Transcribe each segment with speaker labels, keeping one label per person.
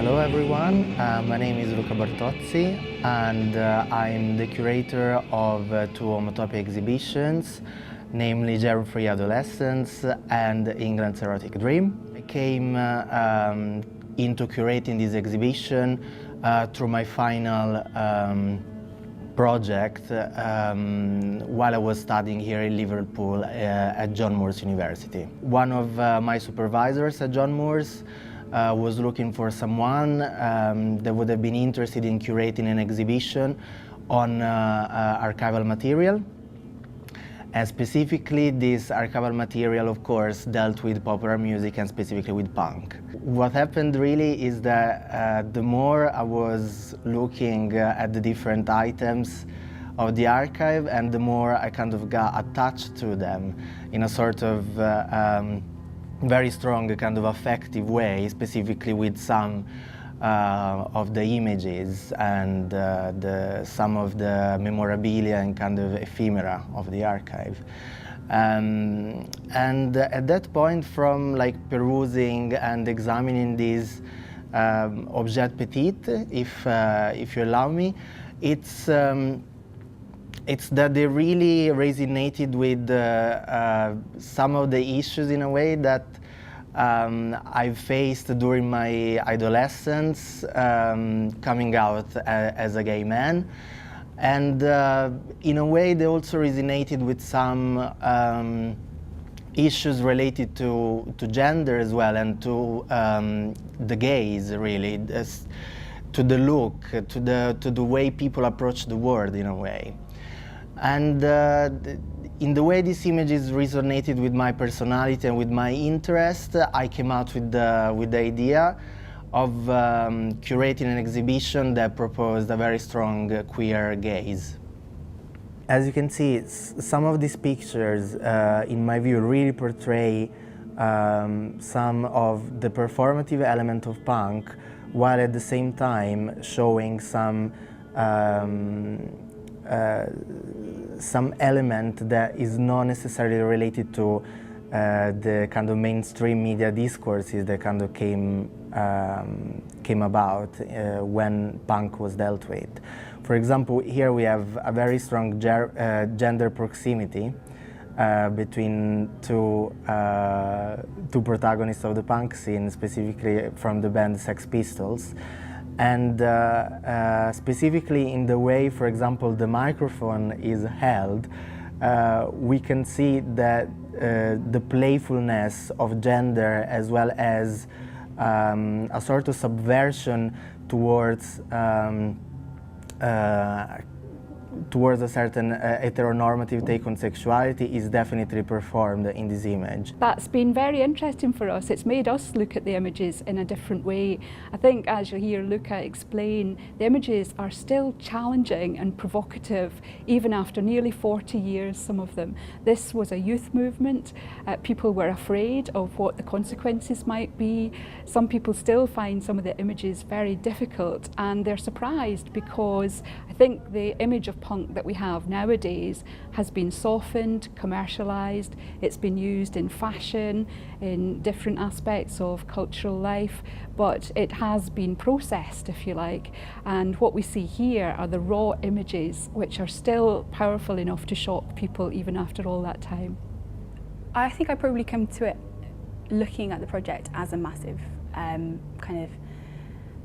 Speaker 1: Hello everyone, my name is Luca Bartozzi and I'm the curator of two homotopy exhibitions, namely Germ for Adolescents and England's Erotic Dream. I came into curating this exhibition through my final project while I was studying here in Liverpool at John Moores University. One of my supervisors at John Moores was looking for someone that would have been interested in curating an exhibition on archival material. And specifically, this archival material, of course, dealt with popular music and specifically with punk. What happened really is that the more I was looking at the different items of the archive, and the more I kind of got attached to them in a sort of very strong kind of affective way, specifically with some of the images and some of the memorabilia and kind of ephemera of the archive. And at that point, from like perusing and examining these objets petites, if you allow me, it's that they really resonated with some of the issues in a way that I've faced during my adolescence, coming out as a gay man. And in a way they also resonated with some issues related to gender as well, and to the gaze really, to the look, to the way people approach the world in a way. And in the way these images resonated with my personality and with my interest, I came out with the idea of curating an exhibition that proposed a very strong queer gaze. As you can see, some of these pictures, in my view, really portray some of the performative element of punk, while at the same time showing some element that is not necessarily related to the kind of mainstream media discourses that kind of came about when punk was dealt with. For example, here we have a very strong gender proximity between two protagonists of the punk scene, specifically from the band Sex Pistols. And specifically in the way, for example, the microphone is held, we can see that the playfulness of gender, as well as a sort of subversion towards a certain heteronormative take on sexuality, is definitely performed in this image.
Speaker 2: That's been very interesting for us. It's made us look at the images in a different way. I think, as you'll hear Luca explain, the images are still challenging and provocative, even after nearly 40 years, some of them. This was a youth movement. People were afraid of what the consequences might be. Some people still find some of the images very difficult, and they're surprised because I think the image of punk that we have nowadays has been softened, commercialised. It's been used in fashion, in different aspects of cultural life, but it has been processed, if you like. And what we see here are the raw images, which are still powerful enough to shock people even after all that time.
Speaker 3: I think I probably come to it looking at the project as a massive, kind of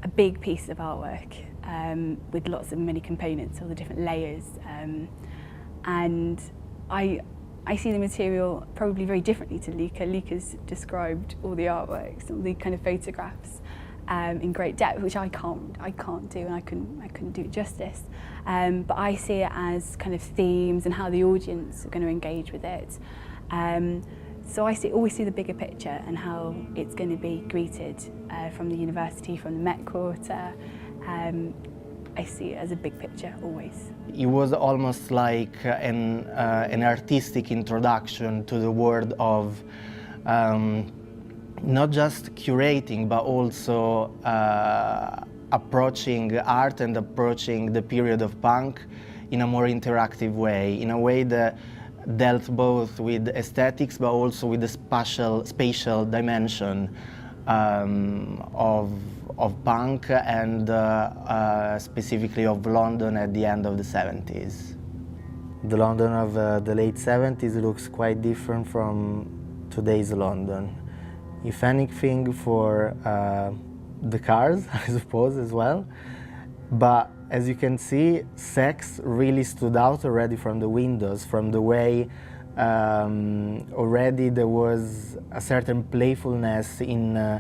Speaker 3: a big piece of artwork. With lots of many components, all the different layers, and I see the material probably very differently to Luca. Luca's described all the artworks, all the kind of photographs in great depth, which I can't do, and I couldn't do it justice. But I see it as kind of themes and how the audience are going to engage with it. So I always see the bigger picture and how it's going to be greeted from the university, from the Met Quarter. I see it as a big picture, always.
Speaker 1: It was almost like an artistic introduction to the world of not just curating, but also approaching art and approaching the period of punk in a more interactive way, in a way that dealt both with aesthetics, but also with the spatial dimension of punk and specifically of London at the end of the 70s. The London of the late 70s looks quite different from today's London. If anything, for the cars, I suppose, as well. But as you can see, sex really stood out already from the windows, from the way already there was a certain playfulness in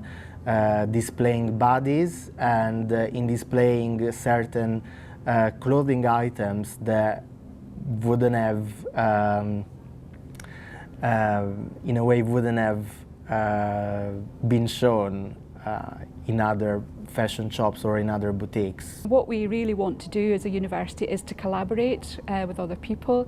Speaker 1: displaying bodies and in displaying certain clothing items that wouldn't have, in a way, wouldn't have been shown in other fashion shops or in other boutiques.
Speaker 2: What we really want to do as a university is to collaborate with other people.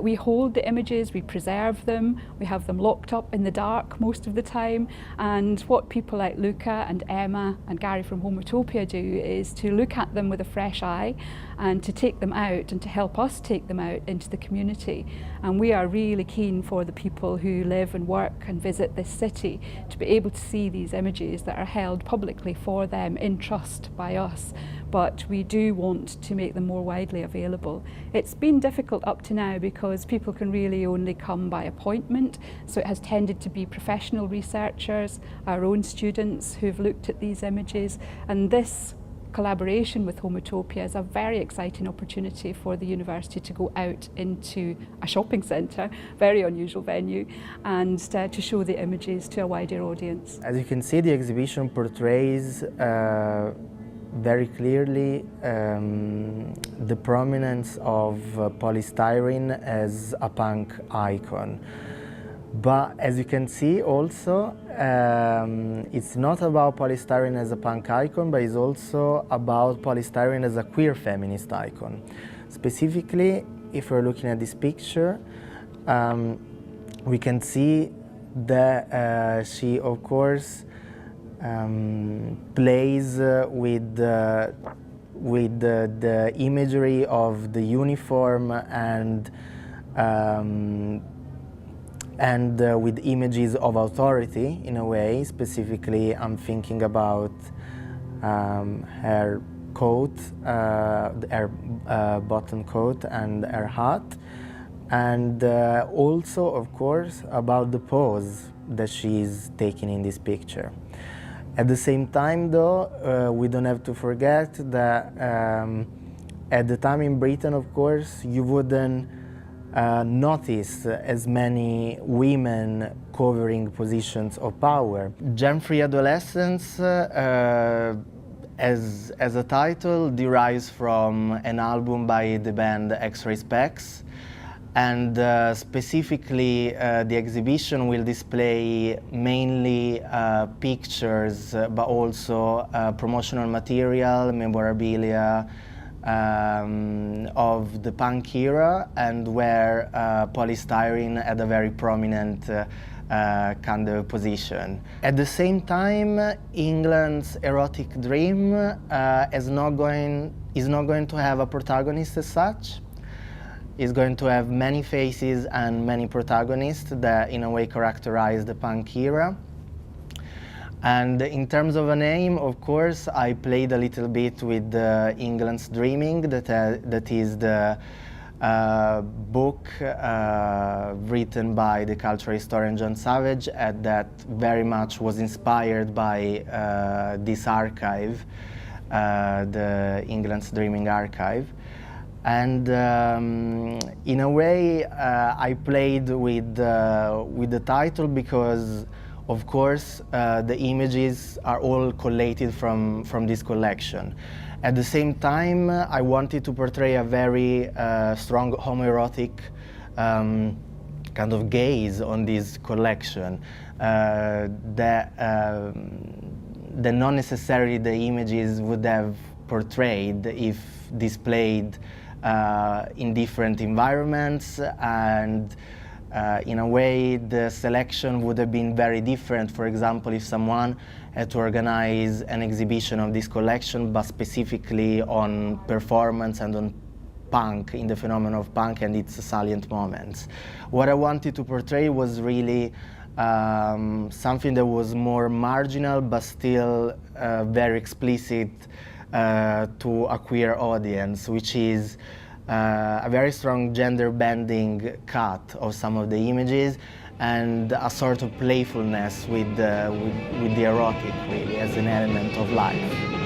Speaker 2: We hold the images, we preserve them, we have them locked up in the dark most of the time, and what people like Luca and Emma and Gary from Homotopia do is to look at them with a fresh eye and to take them out and to help us take them out into the community. And we are really keen for the people who live and work and visit this city to be able to see these images that are held publicly for them in trust by us, but we do want to make them more widely available. It's been difficult up to now because people can really only come by appointment, so it has tended to be professional researchers, our own students who've looked at these images, and this collaboration with Homotopia is a very exciting opportunity for the university to go out into a shopping centre, very unusual venue, and to show the images to a wider audience.
Speaker 1: As you can see, the exhibition portrays very clearly the prominence of polystyrene as a punk icon. But as you can see also, it's not about polystyrene as a punk icon, but it's also about polystyrene as a queer feminist icon. Specifically, if we're looking at this picture, we can see that she, of course, plays with the imagery of the uniform and with images of authority in a way. Specifically, I'm thinking about her coat, her button coat and her hat, and also, of course, about the pose that she's taking in this picture. At the same time, though, we don't have to forget that at the time in Britain, of course, you wouldn't notice as many women covering positions of power. Germ-free Adolescents, as a title, derives from an album by the band X-Ray Specs, and specifically the exhibition will display mainly pictures, but also promotional material, memorabilia, of the punk era, and where polystyrene had a very prominent kind of position. At the same time, England's erotic dream is not going to have a protagonist as such. It's going to have many faces and many protagonists that in a way characterize the punk era. And in terms of a name, of course, I played a little bit with England's Dreaming, that is the book written by the cultural historian Jon Savage, and that very much was inspired by this archive, the England's Dreaming archive. And in a way, I played with the title because, of course, the images are all collated from this collection. At the same time, I wanted to portray a very strong homoerotic kind of gaze on this collection, that not necessarily the images would have portrayed if displayed in different environments, and in a way the selection would have been very different. For example, if someone had to organize an exhibition of this collection, but specifically on performance and on punk, in the phenomenon of punk and its salient moments. What I wanted to portray was really something that was more marginal but still very explicit to a queer audience, which is a very strong gender bending cut of some of the images and a sort of playfulness with the erotic, really, as an element of life.